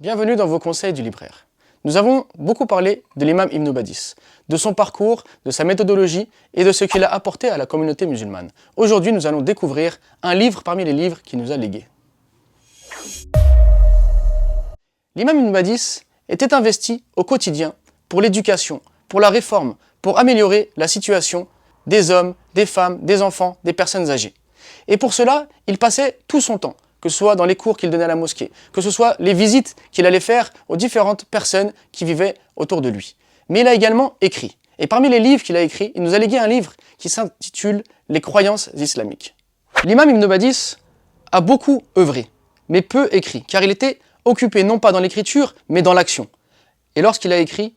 Bienvenue dans vos conseils du libraire. Nous avons beaucoup parlé de l'imam Ibn Badis, de son parcours, de sa méthodologie et de ce qu'il a apporté à la communauté musulmane. Aujourd'hui, nous allons découvrir un livre parmi les livres qu'il nous a légués. L'imam Ibn Badis était investi au quotidien pour l'éducation, pour la réforme, pour améliorer la situation des hommes, des femmes, des enfants, des personnes âgées. Et pour cela, il passait tout son temps, que ce soit dans les cours qu'il donnait à la mosquée, que ce soit les visites qu'il allait faire aux différentes personnes qui vivaient autour de lui. Mais il a également écrit. Et parmi les livres qu'il a écrits, il nous a légué un livre qui s'intitule « Les croyances islamiques ». L'imam Ibn Badis a beaucoup œuvré, mais peu écrit, car il était occupé non pas dans l'écriture, mais dans l'action. Et lorsqu'il a écrit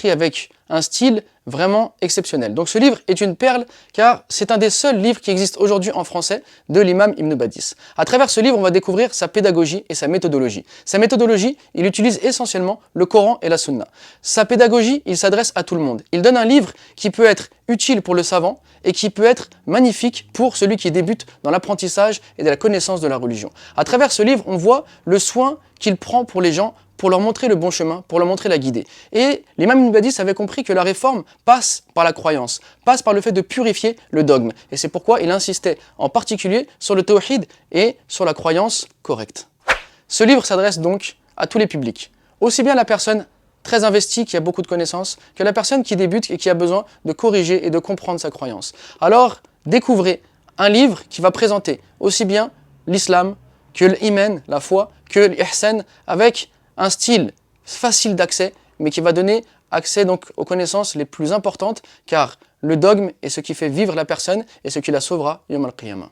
avec un style vraiment exceptionnel. Donc ce livre est une perle car c'est un des seuls livres qui existent aujourd'hui en français de l'imam Ibn Badis. À travers ce livre, on va découvrir sa pédagogie et sa méthodologie. Sa méthodologie, il utilise essentiellement le Coran et la Sunna. Sa pédagogie, il s'adresse à tout le monde. Il donne un livre qui peut être utile pour le savant et qui peut être magnifique pour celui qui débute dans l'apprentissage et de la connaissance de la religion. À travers ce livre, on voit le soin qu'il prend pour les gens, pour leur montrer le bon chemin, pour leur montrer la guider. Et l'imam Ibn Badis avait compris que la réforme passe par la croyance, passe par le fait de purifier le dogme. Et c'est pourquoi il insistait en particulier sur le tawhid et sur la croyance correcte. Ce livre s'adresse donc à tous les publics, aussi bien la personne très investie qui a beaucoup de connaissances, que la personne qui débute et qui a besoin de corriger et de comprendre sa croyance. Alors, découvrez un livre qui va présenter aussi bien l'islam que l'iman, la foi, que l'ihsan, avec un style facile d'accès, mais qui va donner accès donc aux connaissances les plus importantes, car le dogme est ce qui fait vivre la personne et ce qui la sauvera yawm al-qiyamah.